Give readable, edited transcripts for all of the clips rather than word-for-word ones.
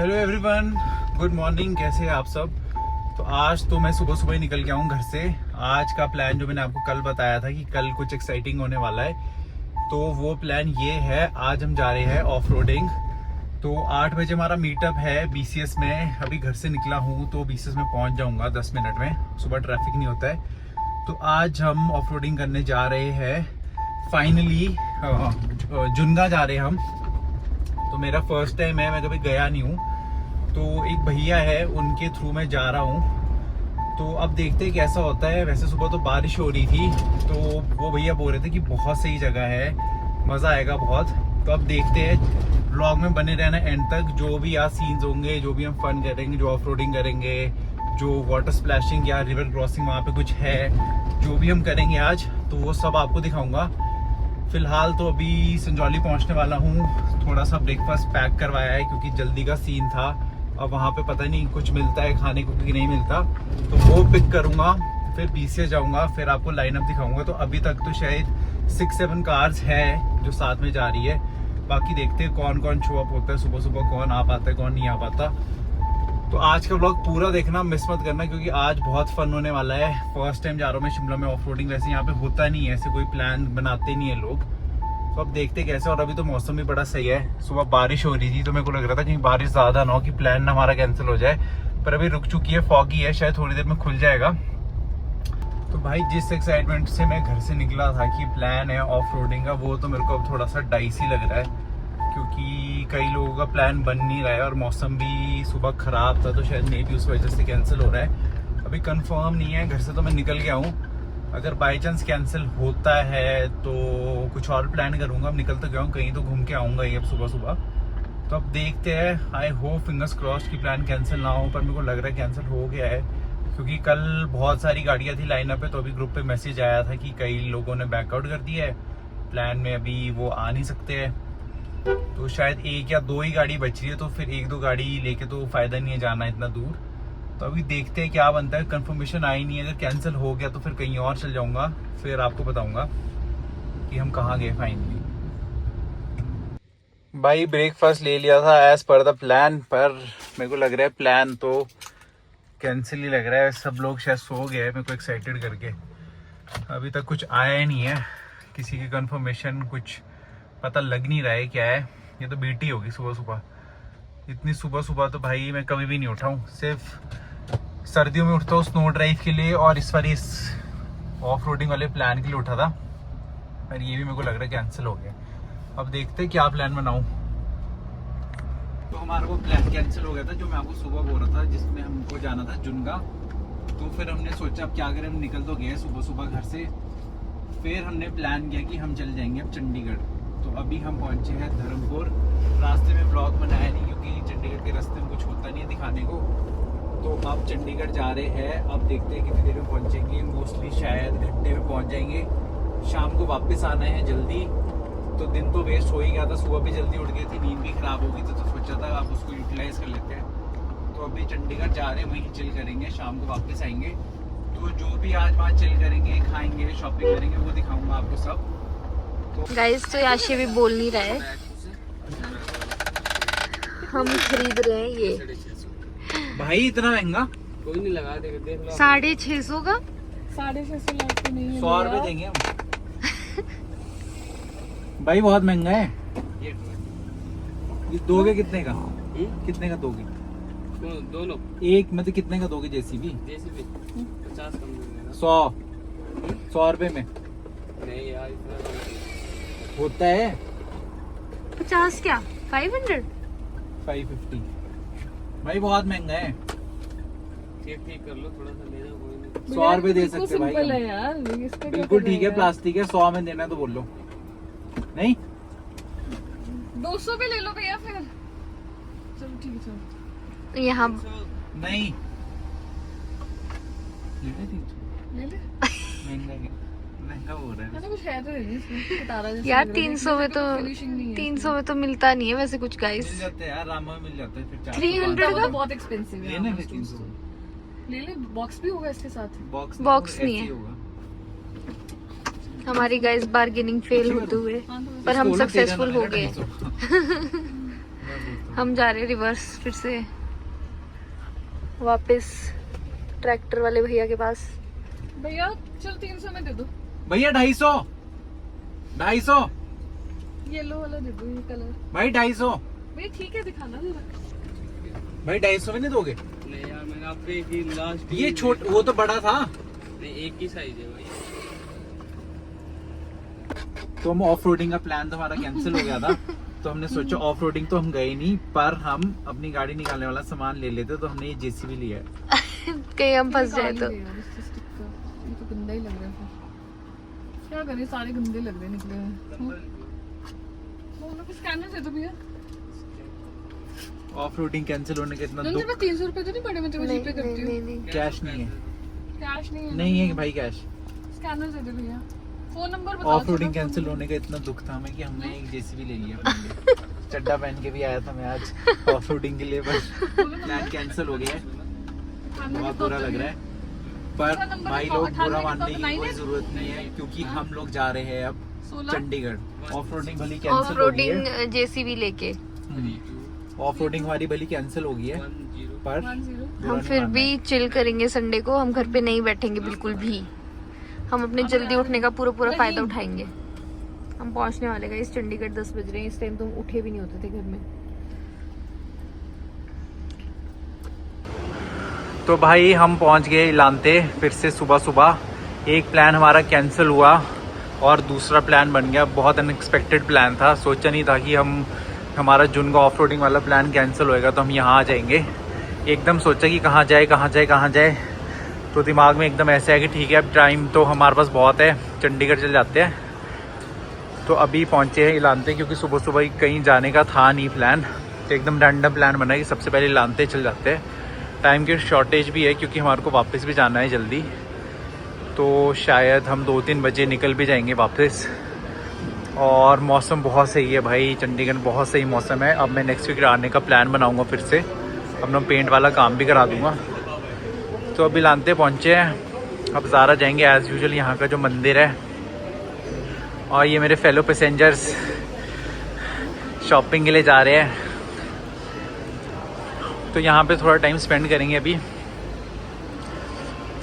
Hello everyone, good morning. कैसे हैं आप सब? तो आज तो मैं सुबह सुबह ही निकल गया हूँ घर से। आज का प्लान जो मैंने आपको कल बताया था कि कल कुछ एक्साइटिंग होने वाला है, तो वो प्लान ये है। आज हम जा रहे हैं ऑफ रोडिंग। तो 8 बजे हमारा मीटअप है BCS में। अभी घर से निकला हूँ तो BCS में पहुँच जाऊँगा 10 मिनट में। सुबह ट्रैफिक नहीं होता है। तो आज हम ऑफ रोडिंग करने जा रहे हैं फाइनली। जुन्गा जा रहे हैं हम। तो मेरा फर्स्ट टाइम है, मैं कभी गया नहीं हूँ। तो एक भैया है, उनके थ्रू मैं जा रहा हूँ। तो अब देखते हैं कैसा होता है। वैसे सुबह तो बारिश हो रही थी, तो वो भैया बोल रहे थे कि बहुत सही जगह है, मज़ा आएगा बहुत। तो अब देखते हैं, व्लॉग में बने रहना एंड तक। जो भी आज सीन्स होंगे, जो भी हम फन करेंगे, जो ऑफ रोडिंग करेंगे, जो वाटर स्प्लैशिंग या रिवर क्रॉसिंग वहाँ पे कुछ है, जो भी हम करेंगे आज, तो वो सब आपको दिखाऊंगा। फिलहाल तो अभी संजौली पहुंचने वाला हूँ। थोड़ा सा ब्रेकफास्ट पैक करवाया है क्योंकि जल्दी का सीन था। अब वहाँ पे पता नहीं कुछ मिलता है खाने को कि नहीं मिलता, तो वो पिक करूँगा। फिर BCS जाऊँगा, फिर आपको लाइनअप दिखाऊंगा। तो अभी तक तो शायद 6-7 कार्स है जो साथ में जा रही है। बाकी देखते हैं कौन कौन शो अप होता है सुबह सुबह, कौन आ पाता है कौन नहीं आ पाता। तो आज का व्लॉग पूरा देखना, मिस मत करना, क्योंकि आज बहुत फन होने वाला है। फर्स्ट टाइम जा रहा हूँ मैं शिमला में ऑफ रोडिंग। वैसे यहाँ पे होता नहीं है, ऐसे कोई प्लान बनाते नहीं है लोग। तो अब देखते कैसे। और अभी तो मौसम भी बड़ा सही है। सुबह बारिश हो रही थी तो मेरे को लग रहा था कहीं बारिश ज्यादा ना हो कि प्लान ना हमारा कैंसिल हो जाए, पर अभी रुक चुकी है। फॉगी है, शायद थोड़ी देर में खुल जाएगा। तो भाई जिस एक्साइटमेंट से मैं घर से निकला था कि प्लान है ऑफ रोडिंग का, वो तो मेरे को अब थोड़ा सा डाइसी लग रहा है, क्योंकि कई लोगों का प्लान बन नहीं रहा है और मौसम भी सुबह खराब था, तो शायद मे भी उस वजह से कैंसिल हो रहा है। अभी कंफर्म नहीं है। घर से तो मैं निकल गया हूँ। अगर बाई चांस कैंसिल होता है तो कुछ और प्लान करूँगा। अब निकल तो गया हूँ, कहीं तो घूम के आऊँगा ही अब सुबह सुबह। तो अब देखते हैं। आई होप फिंगर्स क्रॉस्ड की प्लान कैंसिल ना हो, पर मेरे को लग रहा है कैंसिल हो गया है, क्योंकि कल बहुत सारी गाड़ियाँ थी लाइनअप पे। तो अभी ग्रुप पे मैसेज आया था कि कई लोगों ने बैकआउट कर दिया है प्लान में, अभी वो आ नहीं सकते हैं। तो शायद 1 या 2 ही गाड़ी बच रही है, तो फिर 1-2 गाड़ी लेके तो फायदा नहीं है जाना इतना दूर। तो अभी देखते हैं क्या बनता है। कंफर्मेशन आई नहीं है। अगर कैंसिल हो गया तो फिर कहीं और चल जाऊंगा, फिर आपको बताऊंगा कि हम कहाँ गए फाइनली। भाई ब्रेकफास्ट ले लिया था एज पर द प्लान, पर मेरे को लग रहा है प्लान तो कैंसिल ही लग रहा है। सब लोग शायद सो गए मेरे को एक्साइटेड करके। अभी तक कुछ आया ही नहीं है, किसी की कंफर्मेशन कुछ पता लग नहीं रहा है क्या है। ये तो बीटी होगी सुबह सुबह। इतनी सुबह सुबह तो भाई मैं कभी भी नहीं उठा हूँ। सिर्फ सर्दियों में उठता हूँ स्नो ड्राइव के लिए, और इस बार इस ऑफ रोडिंग वाले प्लान के लिए उठा था। पर ये भी मेरे को लग रहा है कैंसिल हो गया। अब देखते हैं क्या प्लान बनाऊँ। तो हमारा वो प्लान कैंसिल हो गया था जो मैं आपको सुबह बोल रहा था, जिसमें हमको जाना था जुन्गा। तो फिर हमने सोचा अब क्या करें, हम निकल तो गए सुबह सुबह घर से। फिर हमने प्लान किया कि हम चले जाएंगे अब चंडीगढ़। तो अभी हम पहुंचे हैं धर्मपुर। रास्ते में ब्लॉग बनाया नहीं क्योंकि चंडीगढ़ के रास्ते में कुछ होता नहीं है दिखाने को। तो अब चंडीगढ़ जा रहे हैं। अब देखते हैं कितनी देर में पहुंचेंगे। मोस्टली शायद घंटे में पहुंच जाएंगे। शाम को वापस आना है जल्दी। तो दिन तो वेस्ट हो ही गया था। सुबह भी जल्दी उठ गई थी, नींद भी खराब हो गई थी, तो सोचा था आप उसको यूटिलाइज कर लेते हैं। तो अभी चंडीगढ़ जा रहे हैं, वहीं चिल करेंगे, शाम को वापस आएंगे। तो जो भी आज वहाँ चिल करेंगे, खाएंगे, शॉपिंग करेंगे, वो दिखाऊंगा आपको सब। गाइस तो याशी भी बोल नहीं रहा है। हम खरीद रहे हैं ये। भाई इतना महंगा कोई नहीं लगा देगा, देख लो। 650 का 650 लाख तो नहीं है। 100 रुपए देंगे हम। भाई बहुत महंगा है ये। दोगे कितने का? कितने का दोगे? दोनों एक मतलब कितने का दोगे? JCB 50 कम दे देना। 100 रुपए में नहीं यार, इतना होता है। 50 क्या 500? 550 भाई बहुत महंगा है। ठीक कर लो, थोड़ा सा ले जाओ, कोई नहीं। 100 रुपए दे सकते भाई सिंपल है हम। यार, इसका बिल्कुल ठीक है, प्लास्टिक है। 100 में देना है तो बोल लो। नहीं 200 पे ले लो भैया फिर। चलो ठीक है, चलो यहाँ नहीं ले ले। महंगा हो रहा है। मैंने कुछ है तो नहीं इसमें, बता रहा यार 300 में तो 300 में तो मिलता नहीं है वैसे कुछ मिल गाइस। जाते हैं यार, रामा में मिल जाता है। फिर 300 का बहुत एक्सपेंसिव है। लेना है 300 ले ले, बॉक्स भी होगा इसके साथ। बॉक्स नहीं है। हमारी गाइस बार्गेनिंग फेल होते हुए, पर हम सक्सेसफुल हो गए। हम जा रहे हैं रिवर्स फिर से वापस ट्रैक्टर वाले भैया के पास। भैया चल 300 में दे दो। भैया 250 250 येलो वाला दे दो, ये कलर। भाई 250 भैया ठीक है, दिखाना जरा। भाई 250 में नहीं दोगे? नहीं यार, मैंने आपको एक ही लास्ट ये छोट वो तो बड़ा था। नहीं, एक ही साइज है भाई। तो हम ऑफ रोडिंग का प्लान तो हमारा कैंसिल हो गया था। तो हमने सोचा ऑफ रोडिंग तो हम गए नहीं, पर हम अपनी गाड़ी निकालने वाला सामान ले लेते। तो हमने ये जेसीबी लिया है। कहीं हम फंस जाए तो। ये तो गंदा ही लग रहा है फिर। क्या करें, सारे गंदे लग रहे हैं निकले हुए। वो लोग स्कैनर दे दो भैया। ऑफ रोडिंग कैंसिल होने के इतना तुम दुख। सिर्फ 300 रुपए तो नहीं पड़े, मैं तेरे को जीपे करती हूँ। नहीं कैश नहीं है। कैश नहीं है। नहीं है भाई कैश। स्कैनर दे दे भैया। फोन नंबर बताओ। ऑफ रोडिंग कैंसिल होने का इतना दुख था हमें कि हमने एक जेसीबी ले लिया अपने लिए। चड्डा पहन के भी आया था मैं आज ऑफ रोडिंग के लिए, बस प्लान कैंसिल हो गया है। बहुत बुरा लग रहा है, पर भाई लोग बुरा मानने की कोई जरूरत नहीं है, क्योंकि हम लोग जा रहे हैं अब 16 चंडीगढ़। ऑफ रोडिंग भली ऑफ कैंसिल हो गई है। रोडिंग जेसीबी लेके ऑफ रोडिंग हमारी भली कैंसिल हो गई है, 10 पर 10 बुरा हम नहीं फिर मानना भी चिल करेंगे संडे को। हम घर पे नहीं बैठेंगे बिल्कुल भी। हम अपने जल्दी उठने का पूरा फायदा उठाएंगे। हम पहुंचने वाले हैं इस चंडीगढ़ 10 बज रहे हैं। इस टाइम तो हम उठे भी नहीं होते थे घर में। तो भाई हम पहुंच गए इलांते फिर से सुबह सुबह। एक प्लान हमारा कैंसिल हुआ और दूसरा प्लान बन गया। बहुत अनएक्सपेक्टेड प्लान था, सोचा नहीं था कि हमारा जून का ऑफ रोडिंग वाला प्लान कैंसिल होएगा तो हम यहाँ आ जाएंगे। एकदम सोचा कि कहाँ जाए, तो दिमाग में एकदम ऐसे है कि ठीक है अब टाइम तो हमारे पास बहुत है, चंडीगढ़ चल जाते हैं। तो अभी पहुँचे हैं इलांते, क्योंकि सुबह सुबह कहीं जाने का था नहीं प्लान। तो एकदम रैंडम प्लान बना कि सबसे पहले इलांते चल जाते हैं। टाइम की शॉर्टेज भी है क्योंकि हमारे को वापस भी जाना है जल्दी, तो शायद हम 2-3 बजे निकल भी जाएंगे वापस। और मौसम बहुत सही है भाई, चंडीगढ़ बहुत सही मौसम है। अब मैं नेक्स्ट वीक आने का प्लान बनाऊंगा फिर से, अपना पेंट वाला काम भी करा दूंगा। तो अभी लांते पहुँचे हैं, अब ज़ारा जाएंगे एज़ यूजुअल, यहाँ का जो मंदिर है। और ये मेरे फेलो पैसेंजर्स शॉपिंग के लिए जा रहे हैं, तो यहाँ पे थोड़ा टाइम स्पेंड करेंगे अभी,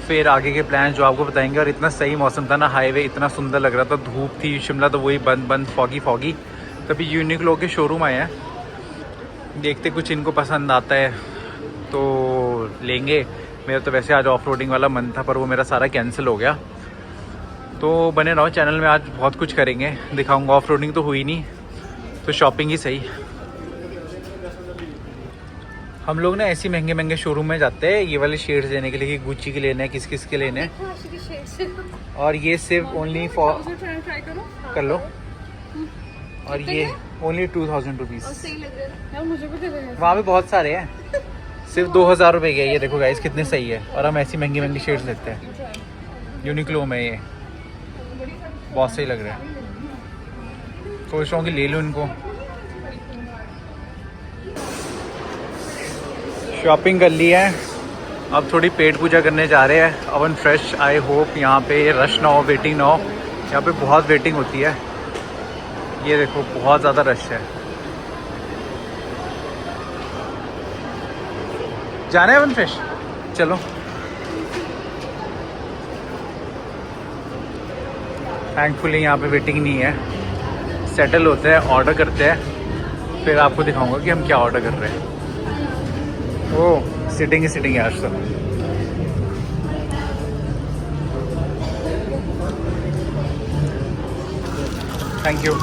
फिर आगे के प्लान जो आपको बताएंगे। और इतना सही मौसम था ना, हाईवे इतना सुंदर लग रहा था। धूप थी, शिमला तो वही बंद फॉगी। तभी यूनिक्लो के शोरूम आए हैं, देखते कुछ इनको पसंद आता है तो लेंगे। मेरा तो वैसे आज ऑफ रोडिंग वाला मन था, पर वो मेरा सारा कैंसिल हो गया। तो बने रहो चैनल में, आज बहुत कुछ करेंगे, दिखाऊंगा। ऑफ रोडिंग तो हुई नहीं तो शॉपिंग ही सही। हम लोग ना ऐसी महंगे शोरूम में जाते हैं ये वाले शेड्स लेने के लिए, कि गुच्ची के लेने हैं, किस के लेने हैं। और ये सिर्फ ओनली फॉर ट्राई करो कर लो। और ये ओनली 2000 रुपीज़। सही लग रहा है यार, मुझे भी दे दे। वहाँ पे बहुत सारे हैं, सिर्फ 2000 रुपये के। ये देखो गाइस कितने सही है। और हम ऐसी महंगी शेड्स लेते हैं यूनिक्लो में, ये बहुत सही लग रहा है। सोच रहा हूँ कि ले लूँ इनको। शॉपिंग कर ली है, अब थोड़ी पेट पूजा करने जा रहे हैं। अवन फ्रेश, आई होप यहाँ पे रश ना हो, वेटिंग ना हो। यहाँ पे बहुत वेटिंग होती है, ये देखो बहुत ज़्यादा रश है। जाना है अवन फ्रेश, चलो। थैंकफुली यहाँ पे वेटिंग नहीं है, सेटल होते हैं, ऑर्डर करते हैं, फिर आपको दिखाऊंगा कि हम क्या ऑर्डर कर रहे हैं। ओह सिटिंग है आज तो। Thank you.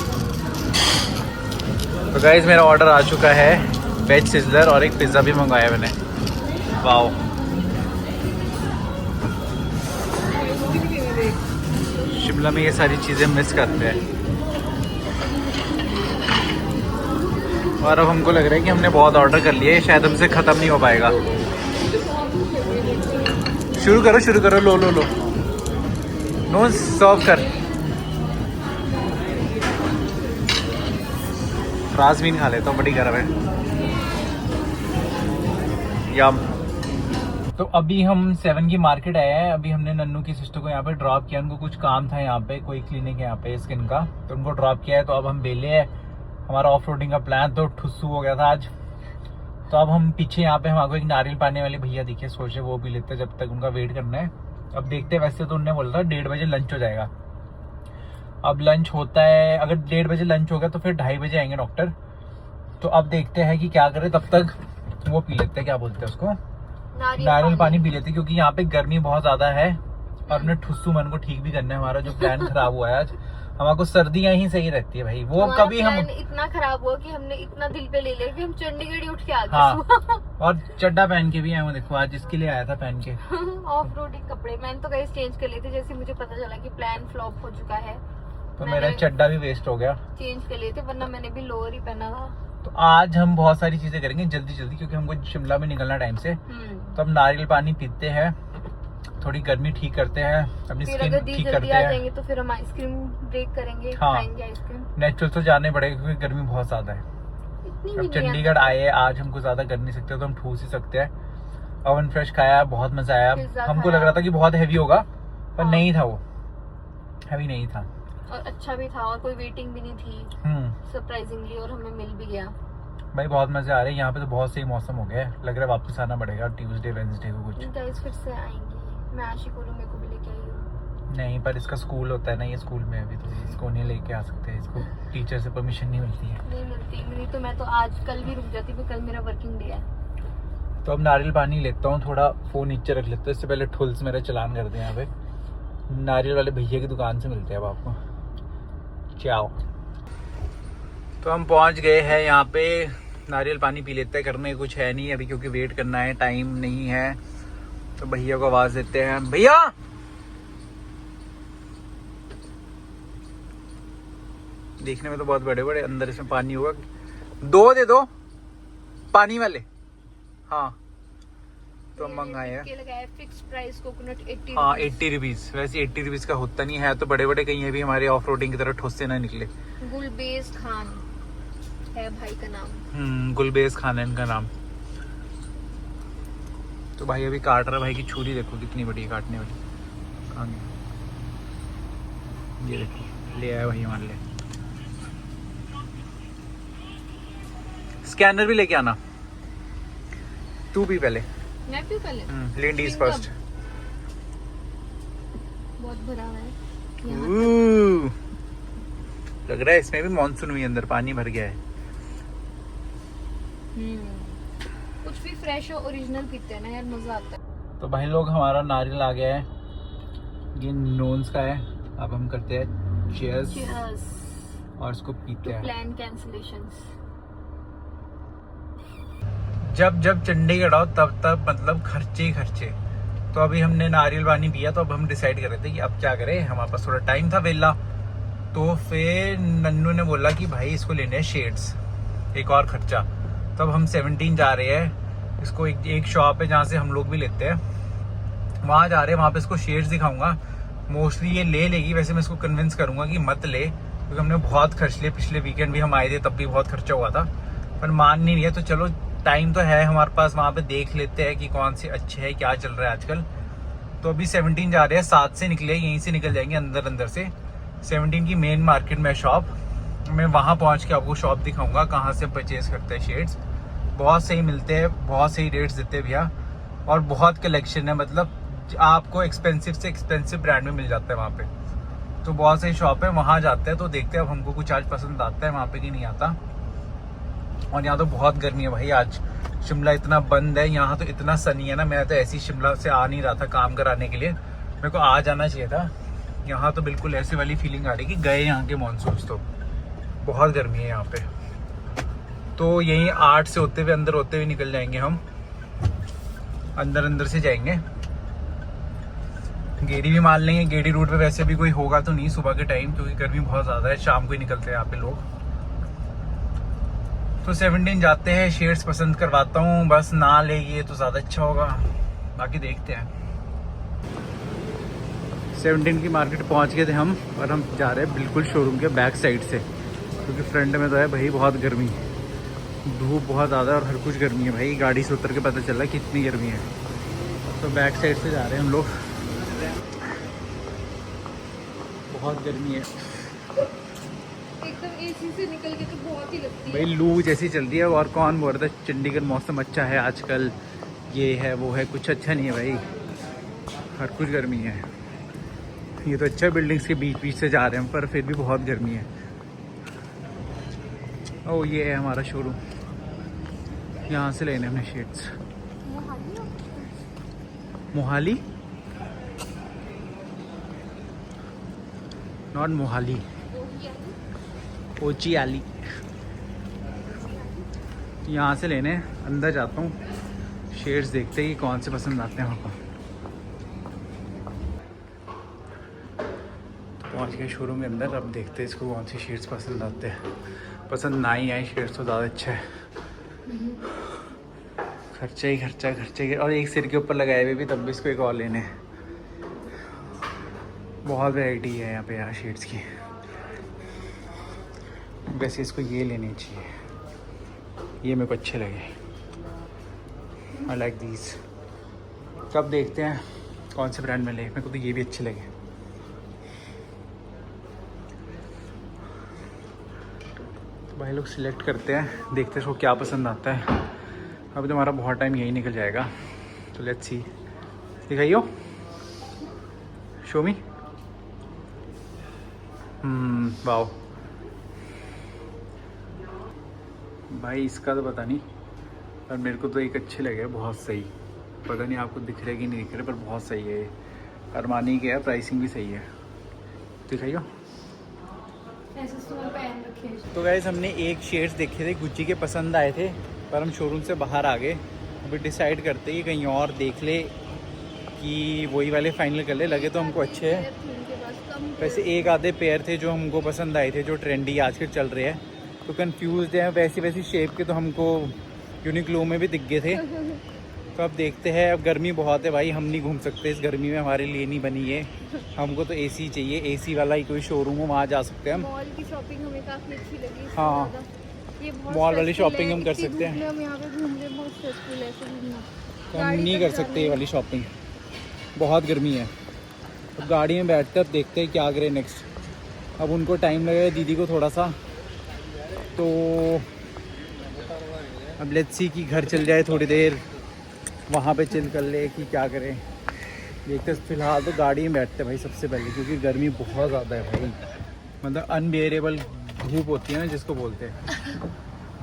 तो गाइज मेरा ऑर्डर आ चुका है, वेज सिजलर और एक पिज़्ज़ा भी मंगवाया मैंने। वाओ, शिमला में ये सारी चीज़ें मिस करते हैं। और अब हमको लग रहा है कि हमने बहुत ऑर्डर कर लिए, शायद हमसे ख़त्म नहीं हो पाएगा। शुरू करो, लो नो सर्व कर। राजमीन खा लेता हूँ, बड़ी गर्म है। यम। तो अभी हम 7 की मार्केट आए हैं। अभी हमने नन्नू की सिस्टर को यहाँ पे ड्रॉप किया, उनको कुछ काम था यहाँ पे, कोई क्लिनिक है यहाँ पे स्किन का, तो उनको ड्रॉप किया है। तो अब हम बेले हैं। हमारा ऑफ रोडिंग का प्लान तो ठुस्सू हो गया था आज, तो अब हम पीछे यहाँ पे हमारे एक नारियल पानी वाले भैया दिखे, सोचे वो पी लेते जब तक उनका वेट करना है। अब देखते हैं, वैसे तो उन्होंने बोला था 1:30 बजे लंच हो जाएगा। अब लंच होता है, अगर 1:30 बजे लंच होगा तो फिर 2:30 बजे आएंगे डॉक्टर। तो अब देखते हैं कि क्या करें, तब तक वो पी लेते हैं, क्या बोलते हैं उसको, नारियल पानी पी लेते हैं, क्योंकि यहाँ पे गर्मी बहुत ज्यादा है और हमने ठुस्सू मन को ठीक भी करना है। हमारा जो प्लान खराब हुआ है आज, हमारे सर्दियां ही सही रहती है भाई। वो कभी हम इतना खराब हुआ कि हमने इतना दिल पे ले लिया कि हम चंडीगढ़ ही उठ के आ गए। हाँ, और चड्डा पहन के भी आए, वो देखो आज इसके लिए आया था पहन के। ऑफ रोडिंग कपड़े मैंने तो गाइस चेंज कर लिए थे, जैसे मुझे पता चला कि प्लान फ्लॉप हो चुका है तो मेरा चड्डा भी वेस्ट हो गया, चेंज कर लिए थे, वरना मैंने भी लोअर ही पहना था। तो आज हम बहुत सारी चीजें करेंगे जल्दी जल्दी, क्योंकि हमको शिमला में निकलना टाइम से। तो हम नारियल पानी पीते हैं, थोड़ी गर्मी ठीक करते हैं, अपनी फिर स्किन अगर ठीक जल्दी करते आ हैं। जाएंगे तो फिर हम आइसक्रीम ब्रेक करेंगे, हाँ। खाएंगे आइसक्रीम। नेचुरल तो जाने पड़ेगा क्योंकि गर्मी बहुत ज्यादा है। इतनी भी अब नहीं चंडीगढ़ आए हैं, आज हमको ज्यादा कर नहीं सकते, तो हम ठूस ही सकते हैं। ओवन फ्रेश खाया, बहुत मजा आया। पिज्जा हमको खाया। लग रहा था कि बहुत हैवी होगा, पर हाँ। नहीं था, वो हैवी नहीं था। और अच्छा भी था और कोई वेटिंग भी नहीं थी सरप्राइजिंगली, और हमें मिल भी गया। भाई बहुत मजे आ रहे हैं यहाँ पे, तो बहुत सही मौसम हो गया है। लग रहा है वापस आना पड़ेगा ट्यूसडे वेडनेसडे को कुछ। गाइस फिर से आएंगे, मैं आशिक और मेरे को भी लेके आई हूँ। नहीं, पर इसका स्कूल होता है ना, ये स्कूल में अभी, तो इसको नहीं लेके आ सकते, इसको टीचर से परमिशन नहीं मिलती है। नहीं मिलती, नहीं तो मैं तो आज कल भी रुक जाती, पर कल मेरा वर्किंग डे है। तो अब नारियल पानी लेता हूँ, थोड़ा फोन नीचे रख लेते हैं, इससे पहले ठुल्स मेरा चलान कर दे। यहाँ पे नारियल वाले भैया की दुकान से मिलते हैं अब आपको। चाओ। तो हम पहुँच गए हैं यहाँ पे, नारियल पानी पी लेते हैं, करने कुछ है नहीं अभी क्योंकि वेट करना है, टाइम नहीं है। तो भैया को आवाज देते हैं, भैया देखने में तो बहुत बड़े बड़े, अंदर इसमें पानी होगा, 2 दे दो पानी वाले। हाँ, तो हम मंगाए हैं। लगाया फिक्स प्राइस कोकोनट 80। हाँ 80 रुपीज, वैसे 80 रुपीज का होता नहीं है, तो बड़े बड़े कहीं भी हमारे ऑफ रोडिंग की तरह ठोसे ना निकले। गुलबेज खान है भाई का नाम। गुलबेज खान है इनका नाम। तो भाई अभी काट रहा है, भाई की छुरी देखो कितनी बड़ी है काटने वाली। कहाँ गई? ये देखो, ले आया भाई हमारे लिए। स्कैनर भी लेके आना, तू भी पहले। मैं भी पहले लेडीज फर्स्ट। बहुत भरा है लग रहा है इसमें भी मानसून हुई, अंदर पानी भर गया है। कुछ भी फ्रेश और ओरिजिनल पीते हैं ना यार, मजा आता है। तो भाई लोग हमारा नारियल आ गया है, ये नोन्स का है। अब हम करते हैं चीयर्स और इसको पीते हैं। Plan cancellations. जब जब चंडीगढ़ आओ तब तब मतलब खर्चे ही खर्चे। तो अभी हमने नारियल पानी पिया, तो अब हम डिसाइड कर रहे थे कि अब क्या करें, हमारे पास थोड़ा टाइम था वेला। तो फिर नन्नू ने बोला कि भाई इसको लेने हैं शेड्स, एक और खर्चा। तब हम 17 जा रहे हैं, इसको एक शॉप है जहाँ से हम लोग भी लेते हैं, वहाँ जा रहे हैं। वहाँ पे इसको शेड्स दिखाऊंगा, मोस्टली ये ले लेगी। वैसे मैं इसको कन्विंस करूंगा कि मत ले, क्योंकि हमने बहुत खर्च लिए। पिछले वीकेंड भी हम आए थे, तब भी बहुत खर्चा हुआ था, पर मान नहीं रही है। तो चलो टाइम तो है हमारे पास, वहाँ पे देख लेते हैं कि कौन से अच्छे है, क्या चल रहा है आजकल। तो अभी 17 जा रहे हैं, 7 से निकले, यहीं से निकल जाएंगे अंदर अंदर से। 17 की मेन मार्केट में शॉप, मैं वहाँ पहुँच के आपको शॉप दिखाऊंगा कहाँ से परचेज करते हैं शेड्स। बहुत सही मिलते हैं, बहुत सही रेट्स देते हैं भैया, और बहुत कलेक्शन है। मतलब आपको एक्सपेंसिव से एक्सपेंसिव ब्रांड में मिल जाता है वहाँ पे। तो बहुत सही शॉप है, वहाँ जाते हैं। तो देखते हैं अब हमको कुछ आज पसंद आता है वहाँ पे कि नहीं आता। और यहाँ तो बहुत गर्मी है भाई आज, शिमला इतना बंद है, यहाँ तो इतना सनी है ना। मैं तो ऐसी शिमला से आ नहीं रहा था काम कराने के लिए, मेरे को आ जाना चाहिए था। यहाँ तो बिल्कुल ऐसे वाली फीलिंग आ रही कि गए यहाँ के मानसून। तो बहुत गर्मी है यहाँ पे। तो यहीं 8 से होते हुए, अंदर होते हुए निकल जाएंगे हम, अंदर अंदर से जाएंगे। गेड़ी भी मान लेंगे, गेड़ी रूट पे वैसे भी कोई होगा तो नहीं सुबह के टाइम, क्योंकि गर्मी बहुत ज़्यादा है, शाम को ही निकलते हैं यहाँ पे लोग। तो 17 जाते हैं, शेड्स पसंद करवाता हूँ, बस ना ले ये तो ज़्यादा अच्छा होगा, बाकी देखते हैं। 17 की मार्केट पहुँच गए थे हम, और हम जा रहे हैं बिल्कुल शोरूम के बैक साइड से, क्योंकि फ्रंट में तो है भाई बहुत गर्मी, धूप बहुत ज़्यादा और हर कुछ गर्मी है भाई। गाड़ी से उतर के पता चला कितनी गर्मी है। तो बैक साइड से जा रहे हैं हम लोग, एक बहुत गर्मी है। एकदम एसी से निकल के तो बहुत ही लगती है। भाई लू जैसी चल रही है। और कौन बोल रहा था चंडीगढ़ मौसम अच्छा है आजकल, ये है वो है, कुछ अच्छा नहीं है भाई, हर कुछ गर्मी है। ये तो अच्छा बिल्डिंग्स के बीच बीच से जा रहे हैं पर फिर भी बहुत गर्मी है। ओ ये है हमारा शोरूम, यहाँ से लेने हमने शेड्स। मोहाली, नॉट मोहाली, ओचियाली। यहाँ से लेने अंदर जाता हूँ, शेड्स देखते हैं कि कौन से पसंद आते हैं हमको। तो पहुँच गए शोरूम के अंदर, अब देखते हैं इसको कौन सी शेड्स पसंद आते हैं। पसंद ना ही आए शेड्स तो ज़्यादा अच्छा है। खर्चा ही खर्चा खर्चे ही, और एक सिर के ऊपर लगाए हुए भी तब भी इसको एक और लेने। बहुत वैरायटी है यहाँ पे यार शेड्स की। वैसे इसको ये लेने चाहिए, ये मेरे को अच्छे लगे। I like these. कब देखते हैं कौन से ब्रांड में ले, मेरे को तो ये भी अच्छे लगे। तो भाई लोग सिलेक्ट करते हैं, देखते हैं इसको क्या पसंद आता है। अभी तो हमारा बहुत टाइम यही निकल जाएगा, तो लेट्स सी। दिखाइयो, शो मी। वाओ भाई, इसका तो पता नहीं पर मेरे को तो एक अच्छे लगे, बहुत सही। पता नहीं आपको दिख रहे कि नहीं दिख रहे, पर बहुत सही है ये। अरमानी के है, प्राइसिंग भी सही है। दिखाइयो। तो गाइस हमने एक शेड्स देखे थे गुच्ची के, पसंद आए थे, पर हम शोरूम से बाहर आ गए। अभी डिसाइड करते हैं कि कहीं और देख ले कि वही वाले फाइनल कर ले। लगे तो हमको अच्छे हैं, वैसे एक आधे पेयर थे जो हमको पसंद आए थे, जो ट्रेंडी आजकल चल रहे हैं। तो कंफ्यूज हैं, वैसी वैसी शेप के तो हमको यूनिक्लो में भी दिख गए थे। तो अब देखते हैं। अब गर्मी बहुत है भाई, हम नहीं घूम सकते इस गर्मी में, हमारे लिए नहीं बनी है। हमको तो एसी चाहिए, एसी वाला ही कोई शोरूम हो, वहाँ जा सकते हैं हम। मॉल की शॉपिंग हमें काफी अच्छी लगी। हाँ, ये मॉल वाली शॉपिंग हम कर सकते हैं। हम यहाँ पे घूम रहे, बहुत स्ट्रेसफुल है ऐसे घूमना। तो हम नहीं कर सकते ये वाली शॉपिंग, बहुत गर्मी है। अब गाड़ी में बैठते अब देखते हैं क्या करें नेक्स्ट। अब उनको टाइम लगेगा, दीदी को थोड़ा सा, तो अब लेट्स सी कि घर चल जाए थोड़ी देर, वहाँ पे चिल कर ले कि क्या करें। देखते फिलहाल तो गाड़ी में बैठते भाई सबसे पहले, क्योंकि गर्मी बहुत ज़्यादा है भाई। मतलब अनबेयरेबल धूप होती है ना जिसको बोलते हैं,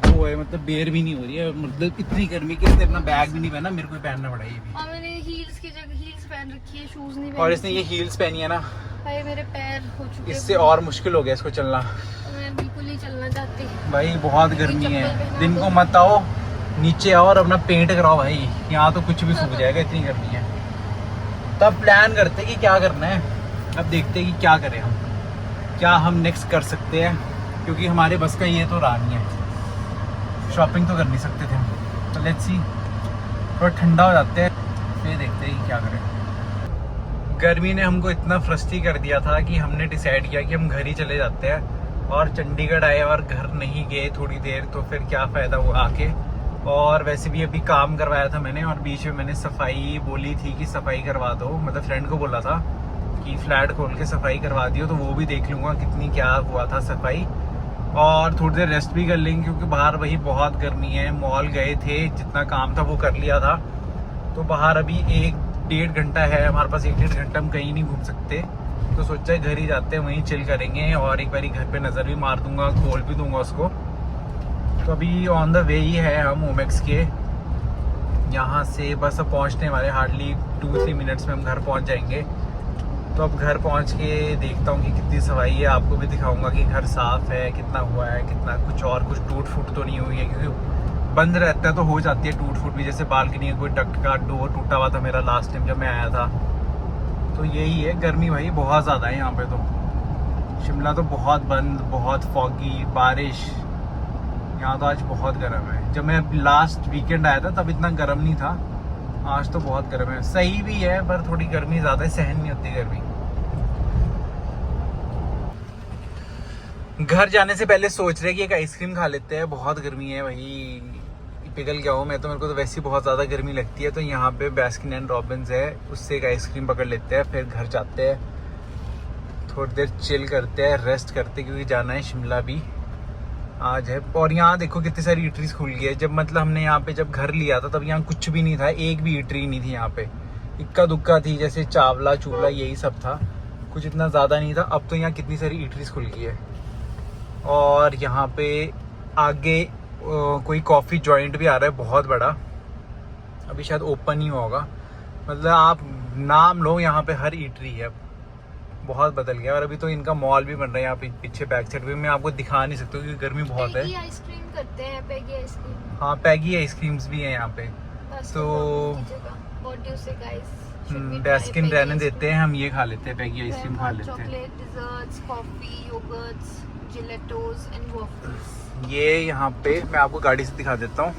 वो है। मतलब बेयर भी नहीं हो रही है, मतलब इतनी गर्मी के इसने अपना बैग भी नहीं पहना, मेरे को पहनना पड़ा ये भी। और मैंने हील्स की जगह हील्स पहन रखी है, शूज नहीं और इसने ये हील्स पहनी है ना, भाई मेरे पैर हो चुके हैं, इससे और मुश्किल हो गया इसको चलना। मैं बिल्कुल नहीं चलना चाहती भाई बहुत गर्मी है, दिन को मत आओ, नीचे आओ और अपना पेंट कराओ भाई, यहाँ तो कुछ भी सूख जाएगा, इतनी गर्मी है। तब प्लान करते कि क्या करना है। अब देखते हैं कि क्या करें हम, क्या हम नेक्स्ट कर सकते हैं, क्योंकि हमारे बस का ये तो रहा नहीं है। शॉपिंग तो कर नहीं सकते थे हम। तो लेट्स सी, थोड़ा ठंडा हो जाते हैं फिर देखते हैं कि क्या करें। गर्मी ने हमको इतना फ्रस्ट्रेट कर दिया था कि हमने डिसाइड किया कि हम घर ही चले जाते हैं। और चंडीगढ़ आए और घर नहीं गए थोड़ी देर, तो फिर क्या फ़ायदा हुआ आके। और वैसे भी अभी काम करवाया था मैंने, और बीच में मैंने सफाई बोली थी कि सफाई करवा दो, मतलब फ्रेंड को बोला था कि फ्लैट खोल के सफाई करवा दियो, तो वो भी देख लूँगा कितनी क्या हुआ था सफाई। और थोड़ी देर रेस्ट भी कर लेंगे, क्योंकि बाहर वही बहुत गर्मी है। मॉल गए थे, जितना काम था वो कर लिया था, तो बाहर अभी 1-1.5 घंटा है हमारे पास। 1-1.5 घंटा हम कहीं नहीं घूम सकते, तो सोचा घर ही जाते हैं, वहीं चिल करेंगे। और एक बारी घर पे नज़र भी मार दूंगा, खोल भी दूंगा उसको। तो अभी ऑन द वे ही है हम ओमेक्स के, यहाँ से बस अब पहुँचने वाले, हार्डली 2-3 मिनट्स में हम घर पहुँच जाएंगे। तो अब घर पहुँच के देखता हूँ कि कितनी सफाई है, आपको भी दिखाऊंगा कि घर साफ़ है, कितना हुआ है, कितना कुछ टूट फूट तो नहीं हुई है, क्योंकि बंद रहता है तो हो जाती है टूट फूट भी। जैसे बालकनी का कोई डक्ट का डोर टूटा हुआ था मेरा लास्ट टाइम जब मैं आया था। तो यही है, गर्मी भाई बहुत ज़्यादा है यहाँ पे। तो शिमला तो बहुत बंद, बहुत फॉगी, बारिश। यहाँ तो आज बहुत गर्म है। जब मैं लास्ट वीकेंड आया था तब इतना गर्म नहीं था, आज तो बहुत गर्म है। सही भी है, पर थोड़ी गर्मी ज़्यादा है, सहन नहीं होती गर्मी। घर जाने से पहले सोच रहे कि एक आइसक्रीम खा लेते हैं, बहुत गर्मी है भाई, पिघल गया हूँ मैं तो। मेरे को तो वैसे ही बहुत ज़्यादा गर्मी लगती है। तो यहाँ पे बास्किन एंड रॉबिन्स है, उससे एक आइसक्रीम पकड़ लेते हैं, फिर घर जाते हैं। थोड़ी देर चिल करते हैं, रेस्ट करते हैं, क्योंकि जाना है शिमला भी आज है। और यहाँ देखो कितनी सारी ईटरीज खुल गई है। जब मतलब हमने यहाँ पे जब घर लिया था तब यहाँ कुछ भी नहीं था, एक भी ईटरी नहीं थी यहाँ पे, इक्का दुक्का थी, जैसे चावला चूवला यही सब था, कुछ इतना ज़्यादा नहीं था। अब तो यहाँ कितनी सारी ईटरीज खुल गई है। और यहाँ पे आगे कोई कॉफ़ी जॉइंट भी आ रहा है बहुत बड़ा, अभी शायद ओपन ही होगा। मतलब आप नाम लो, यहाँ पे हर ईटरी है, बहुत बदल गया। और अभी तो इनका मॉल भी बन रहा है यहाँ पे पीछे बैक साइड पे, मैं आपको दिखा नहीं सकता क्योंकि गर्मी बहुत है। पैगी आइसक्रीम करते हैं, पैगी आइसक्रीम। हाँ, पैगी आइसक्रीम्स भी हैं यहाँ पे। तो बेस्किन रहने देते हैं, हम ये खा लेते हैं, पैगी आइसक्रीम खा लेते हैं। Chocolate, desserts, coffee, yogurts, gelatos and waffles. ये यहाँ पे मैं आपको गाड़ी से दिखा देता हूँ।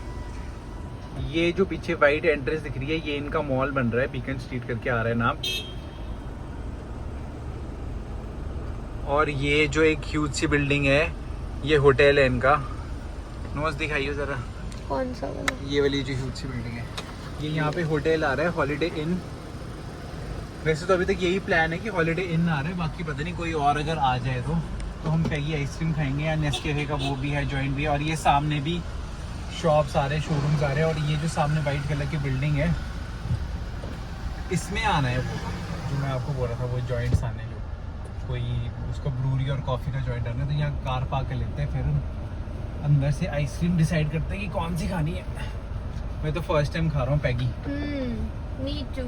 ये जो पीछे वाइट एंट्रेंस दिख रही है, ये इनका मॉल बन रहा है, बीकन स्ट्रीट करके आ रहा है नाम। और ये जो एक ह्यूज सी बिल्डिंग है, ये होटल है इनका। नोज दिखाइए जरा, कौन सा वाला? ये वाली जो ह्यूज सी बिल्डिंग है, ये यहाँ पे होटल आ रहा है, हॉलीडे इन। वैसे तो अभी तक यही प्लान है कि हॉलीडे इन आ रहा है, बाकी पता नहीं कोई और अगर आ जाए तो हम पैगी आइसक्रीम खाएंगे, या नेस्कैफे का वो भी है, जॉइंट भी है। और ये सामने भी शॉप्स आ रहे हैं, शोरूम्स आ रहे हैं। और ये जो सामने वाइट कलर की बिल्डिंग है, इसमें आना है वो जो मैं आपको बोल रहा था, वो जॉइंट्स आने, जो कोई उसका ब्रूरी और कॉफ़ी का जॉइंट आना है। तो यहाँ कार पार्क कर लेते हैं, फिर अंदर से आइसक्रीम डिसाइड करते हैं कि कौन सी खानी है। मैं तो फर्स्ट टाइम खा रहा हूँ पैगी। मी टू,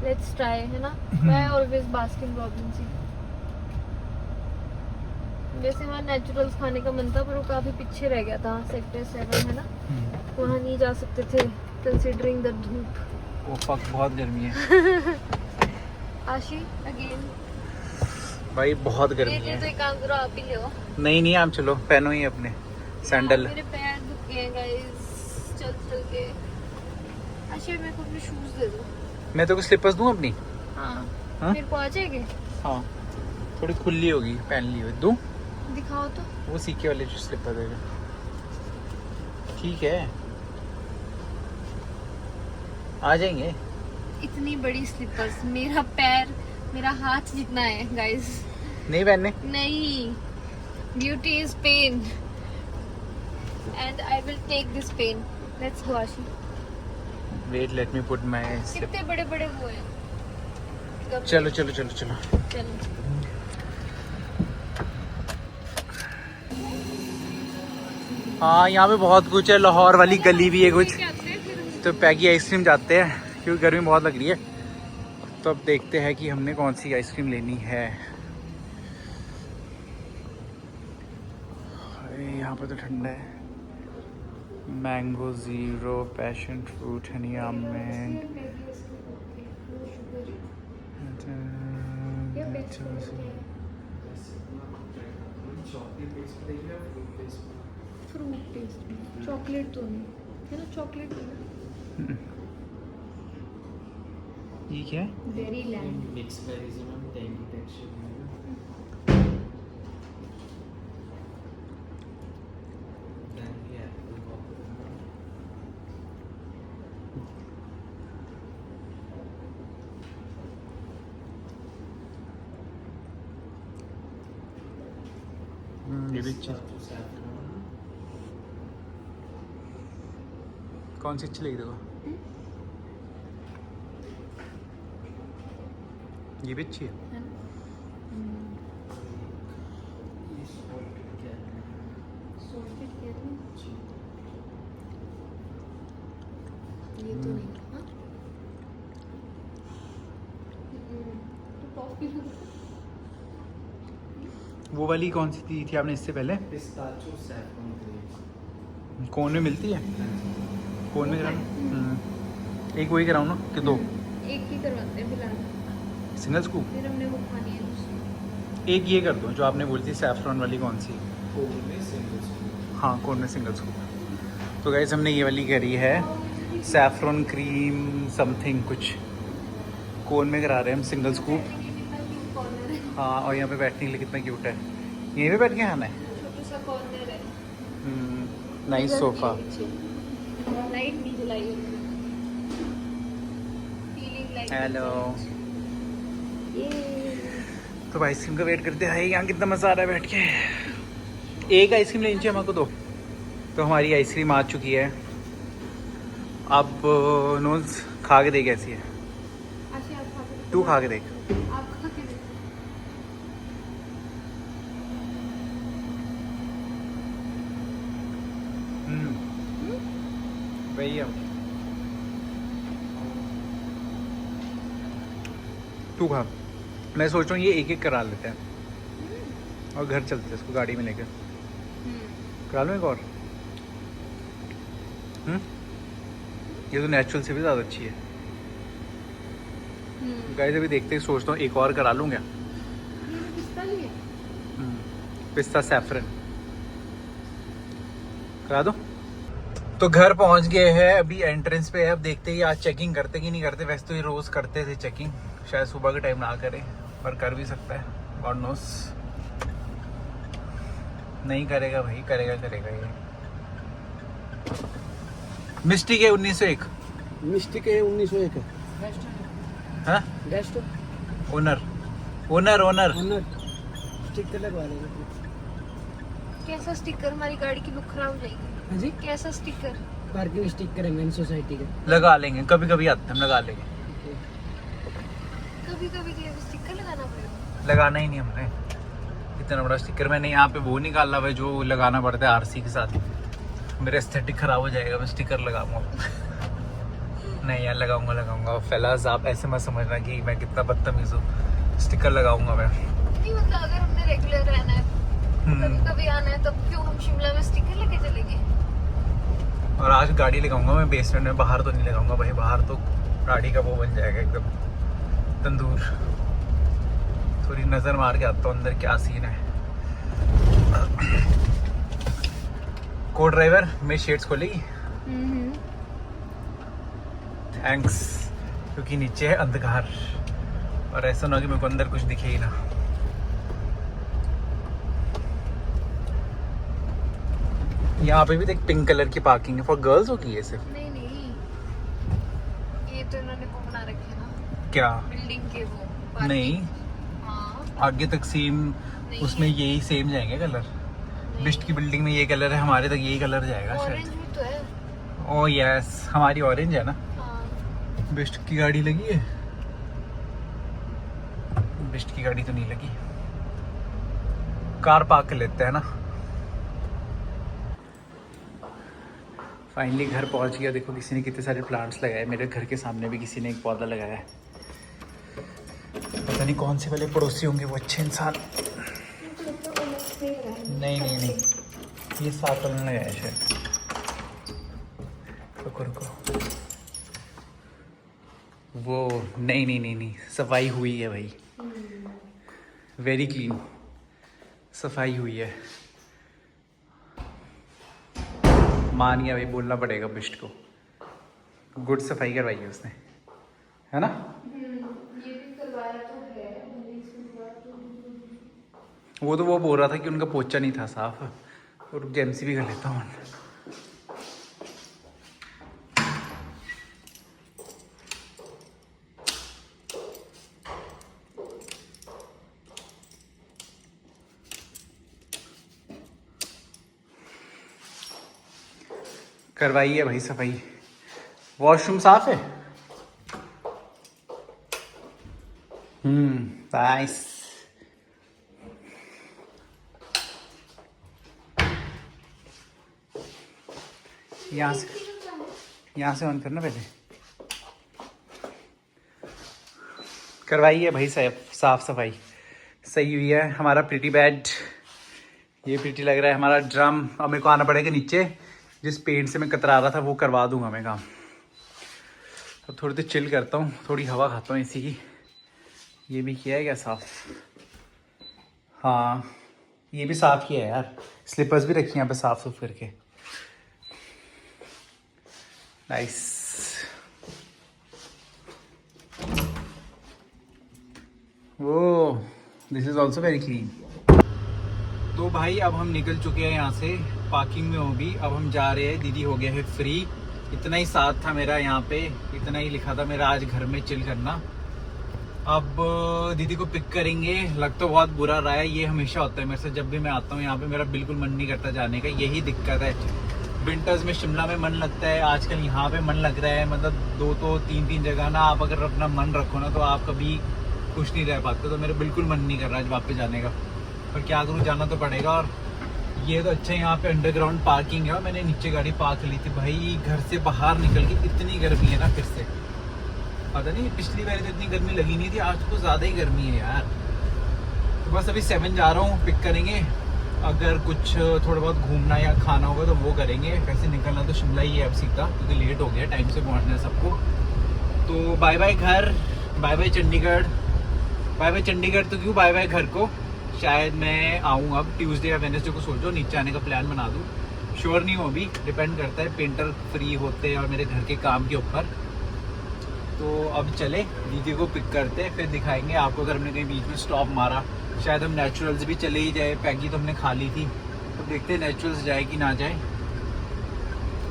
लेट्स ट्राई, है ना। मैं ऑलवेज बास्किन रॉबिन्स ही। वैसे वहाँ नेचुरल्स खाने का मन था, पर वो काफी पीछे रह गया था, सेक्टर 7 है ना, वहाँ नहीं जा सकते थे कंसीडरिंग द धूप। वो फक, बहुत गर्मी है। आशी अगेन भाई बहुत गर्मी ये है। तो एक काम करो, आप ही ले आओ। नहीं आप चलो, पहनो ही अपने सैंडल। मेरे पैर दुख गए गाइस, चल के। आशी मेरे को अपने शूज दे दो। मैं तो कुछ स्लीपर्स दूं अपनी? हाँ, हाँ? मेरे को आ जाएंगे। हाँ, थोड़ी खुली होगी, पहन ली हुई दूं? दिखाओ तो। वो सीके वाले जो स्लीपर देगा, ठीक है, आ जाएंगे। इतनी बड़ी स्लीपर्स, मेरा पैर, मेरा हाथ जितना है गाइस। नहीं पहनने? नहीं, beauty is pain and I will take this pain. Let's go Ashi. Wait, let me put my slip. कितने बड़े बड़े वो हैं। चलो। चलो। हाँ, यहाँ पे बहुत कुछ है, लाहौर वाली गली भी है कुछ। तो पैगी आइसक्रीम जाते हैं क्योंकि गर्मी बहुत लग रही है। तो अब देखते हैं कि हमने कौन सी आइसक्रीम लेनी है। यहाँ पे तो ठंडा है। Mango zero, passion fruit, Honey almond, fruit paste, chocolate तो नहीं है ना, चॉकलेट ये क्या है? Very land. मिक्स बेरीज में टैंगी टेक्सचर ये भी अच्छी। कौन सी अच्छी लगी देखो? ये भी अच्छी है। ये तो नहीं, हाँ? तो कॉफी वो वाली कौन सी थी आपने इससे पहले? पिस्ताचियो सैफरन क्रीम कोन में मिलती है? कोन में कराऊँ? एक वही कराऊँ ना कि दो? एक ही करवाते हैं फिलहाल, सिंगल स्कूप? फिर हमने वो खानी है दूसरी। एक ये कर दो जो आपने बोली थी सैफरन वाली, कौन सी? कोन में सिंगल स्कूप। हाँ, कोन में सिंगल स्कूप। तो गाइस हमने ये वाली करी है, सैफरन क्रीम समथिंग कुछ। कोन में करा रहे हैं हम सिंगल स्कूप। हाँ, और यहाँ पे बैठने के लिए कितना क्यूट है। यहीं पे बैठ के खाना है। छोटा सा कॉर्नर है, नाइस सोफा। लाइट नहीं जलाई है। Feeling like hello. ये तो आइसक्रीम का वेट करते हैं। यहाँ कितना मज़ा आ रहा है बैठ के। एक आइसक्रीम लेनी चाहिए हमको, दो। तो हमारी आइसक्रीम आ चुकी है। अब नोज खा के देख कैसी है। तू खा के देख। वही है। तू खा। मैं सोच रहा हूँ ये एक एक करा लेते हैं और घर चलते हैं इसको गाड़ी में लेकर। करा लूँ एक और? ये तो नेचुरल से भी ज़्यादा अच्छी है। गाइस अभी देखते ही सोचता हूँ एक और करा लूँ क्या। पिस्ता सैफरन करा दो। तो घर पहुंच गए हैं, अभी एंट्रेंस पे है। अब देखते ही आज चेकिंग करते कि नहीं करते। वैसे तो ये रोज़ करते थे चेकिंग, शायद सुबह के टाइम ना करें, पर कर भी सकता है। God knows. नहीं करेगा भाई, करेगा ये। मिस्टिक है 1901। मिस्टिक है 1901 है। हाँ बेस्ट ओनर स्टिकर लगवा लेंगे। कैसा स्टिकर? हमारी गाड़ी की लुक खराब हो जाएगी। हाँ जी, कैसा स्टिकर? पार्किंग स्टिकर है मेन सोसाइटी का। लगा लेंगे, कभी कभी आते हैं हम, लगा लेंगे। कभी कभी स्टिकर लगाना पड़ेगा। लगाना ही नहीं हमने इतना बड़ा स्टिकर। मैंने यहाँ पे वो निकाला हुआ है जो लगाना पड़ता है आरसी के साथ। मेरा एस्थेटिक खराब हो जाएगा, मैं स्टिकर लगाऊंगा। नहीं यार, लगाऊंगा। फैलाज आप ऐसे मत समझना कि मैं कितना बदतमीज हूँ। स्टिकर लगाऊंगा मैं। नहीं मतलब अगर हमने रेगुलर रहना है, कभी कभी आना है, तब क्यों हम शिमला में स्टिकर लेके चलेंगे? और आज गाड़ी लगाऊंगा मैं बेसमेंट में, बाहर तो नहीं लगाऊंगा भाई। बाहर तो गाड़ी का वो बन जाएगा एकदम तंदूर। थोड़ी नजर मार के आता हूँ अंदर क्या सीन है। को ड्राइवर मेरी शेड्स खोलेगी? थैंक्स, क्योंकि नीचे है अंधकार और ऐसा ना हो कि मेरे को अंदर कुछ दिखे ही ना। यहाँ पे भी देख पिंक कलर की पार्किंग है। फॉर गर्ल्स होगी ये सिर्फ? नहीं, ये तो इन्होंने वो बना रखे हैं ना, क्या बिल्डिंग के वो parking। नहीं, हाँ, आगे तक सेम, उसमें है। यही सेम जाएंगे कलर। बिस्ट की बिल्डिंग में ये कलर है, हमारे तक यही कलर जाएगा ऑरेंज शायद। भी तो है। ओह यस, हमारी ऑरेंज है ना। हाँ। बिस्ट की गाड़ी लगी है? बिस्ट की गाड़ी तो नहीं लगी। कार पार्क कर लेते हैं ना। फाइनली घर पहुंच गया। देखो किसी ने कितने सारे प्लांट्स लगाए। मेरे घर के सामने भी किसी ने एक पौधा लगाया है। पता नहीं कौन से वाले पड़ोसी होंगे वो अच्छे इंसान। नहीं, ये साथ वाले लगाया है शायद। रुको वो नहीं, सफाई हुई है भाई, वेरी क्लीन सफाई हुई है। मान गया भाई, बोलना पड़ेगा बिस्ट को। गुड सफाई करवाई है उसने, है ना? ये भी करवाया तो है। वो तो वो बोल रहा था कि उनका पोछा नहीं था साफ। और जेमसी भी कर लेता हूँ। करवाई है भाई सफाई। वॉशरूम साफ है। नाइस। यहाँ से ऑन करना पहले। करवाई है भाई साफ सफाई सही हुई है। हमारा प्रिटी बेड, ये प्रिटी लग रहा है। हमारा ड्रम, अब मेरे को आना पड़ेगा नीचे। जिस पेंट से मैं कतरा रहा था वो करवा दूंगा मैं काम। अब थोड़ी देर चिल करता हूँ, थोड़ी हवा खाता हूँ इसी की। ये भी किया है क्या साफ? हाँ ये भी साफ किया है यार। स्लीपर्स भी रखी हैं यहाँ पे साफ सुफ करके। नाइस। वो this is also very clean. तो भाई अब हम निकल चुके हैं यहाँ से, पार्किंग में हो भी। अब हम जा रहे हैं, दीदी हो गया है फ्री। इतना ही साथ था मेरा यहाँ पे, इतना ही लिखा था मेरा आज घर में चिल करना। अब दीदी को पिक करेंगे। लग तो बहुत बुरा रहा है, ये हमेशा होता है मेरे से, जब भी मैं आता हूँ यहाँ पे मेरा बिल्कुल मन नहीं करता जाने का, यही दिक्कत है। विंटर्स में शिमला में मन लगता है, आजकल यहाँ पे मन लग रहा है, मतलब 2-3 जगह ना आप अगर अपना मन रखो ना तो आप कभी खुश नहीं रह पाते। तो मेरा बिल्कुल मन नहीं कर रहा है वापस जाने का, पर क्या करूँ, जाना तो पड़ेगा। और ये तो अच्छा है यहाँ पे अंडरग्राउंड पार्किंग है, और मैंने नीचे गाड़ी पार्क ली थी। भाई घर से बाहर निकल के इतनी गर्मी है ना, फिर से पता नहीं पिछली बार तो इतनी गर्मी लगी नहीं थी, आज तो ज़्यादा ही गर्मी है यार। तो बस अभी 7 जा रहा हूँ, पिक करेंगे। अगर कुछ थोड़ा बहुत घूमना या खाना होगा तो वो करेंगे, वैसे निकलना तो शिमला ही है अब सीधा, क्योंकि लेट हो गया, टाइम से पहुँचना है सबको। तो बाय बाय घर, bye bye Chandigarh. Bye bye Chandigarh तो क्यों, बाय बाय घर को। शायद मैं आऊँ अब ट्यूसडे या वेडनेसडे को, सोचो नीचे आने का प्लान बना दूँ। श्योर नहीं हूँ अभी, डिपेंड करता है पेंटर फ्री होते हैं और मेरे घर के काम के ऊपर। तो अब चले दीदी को पिक करते हैं, फिर दिखाएंगे आपको। अगर हमने कहीं बीच में स्टॉप मारा, शायद हम नेचुरल्स भी चले ही जाए, पैगी तो हमने खा ली थी, तो देखते हैं नेचुरल्स जाए कि ना जाए।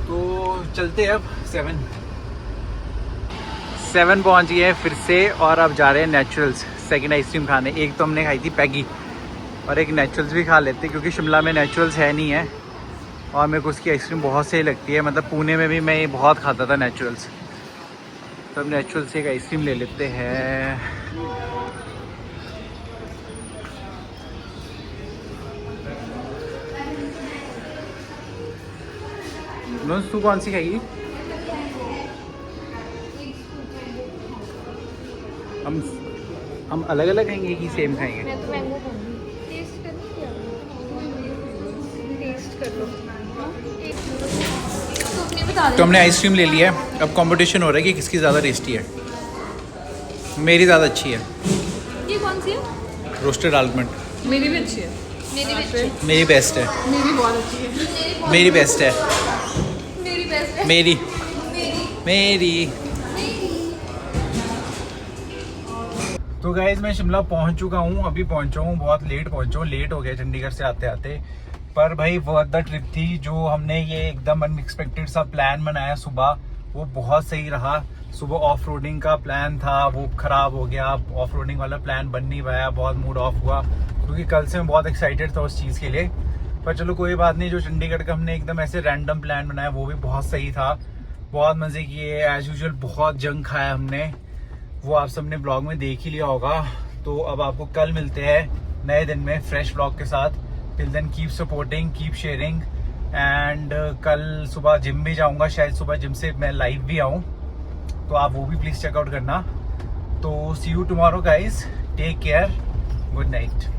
तो चलते हैं अब। 7 पहुंच गए हैं फिर से, और अब जा रहे हैं नेचुरल्स सेकंड आइसक्रीम खाने। एक तो हमने खाई थी पैगी, और एक नेचुरल्स भी खा लेते हैं, क्योंकि शिमला में नेचुरल्स है नहीं है, और मेरे को उसकी आइसक्रीम बहुत सही लगती है। मतलब पुणे में भी मैं ये बहुत खाता था नेचुरल्स। तो अब नेचुरल से एक आइसक्रीम ले लेते हैं। तू कौन सी खाएगी? हम अलग अलग खाएंगे कि सेम खाएंगे? मैं तो मैंगो खाऊंगी। टेस्ट करनी है, टेस्ट कर लो। तो अपने बता दे। तो हमने आइसक्रीम ले लिया है, अब कंपटीशन हो रहा है कि किसकी ज़्यादा टेस्टी है। मेरी ज़्यादा अच्छी है, ये कौन सी है? Roasted almond. मेरी भी अच्छी है। मेरी भी अच्छी है। मेरी बेस्ट है। मेरी बहुत अच्छी है। मेरी बेस्ट है। मेरी बेस्ट है। मेरी मेरी तो गाइज मैं शिमला पहुंच चुका हूँ, अभी पहुंचा हूँ, बहुत लेट पहुंचा हूँ, लेट हो गया चंडीगढ़ से आते आते। पर भाई वर्थ द ट्रिप थी। जो हमने ये एकदम अनएक्सपेक्टेड सा प्लान बनाया सुबह, वो बहुत सही रहा। सुबह ऑफ रोडिंग का प्लान था, वो खराब हो गया। ऑफ रोडिंग वाला प्लान बन नहीं पाया, बहुत मूड ऑफ हुआ, क्योंकि कल से मैं बहुत एक्साइटेड था उस चीज़ के लिए। पर चलो कोई बात नहीं, जो चंडीगढ़ का हमने एकदम ऐसे रैंडम प्लान बनाया वो भी बहुत सही था। बहुत मज़े किए एज यूजुअल, बहुत जंक खाया हमने, वो आप सबने ब्लॉग में देख ही लिया होगा। तो अब आपको कल मिलते हैं नए दिन में फ्रेश ब्लॉग के साथ। Till then keep supporting, keep sharing, and कल सुबह जिम भी जाऊंगा, शायद सुबह जिम से मैं लाइव भी आऊँ, तो आप वो भी प्लीज़ चेकआउट करना। तो see you tomorrow guys, take care, good night.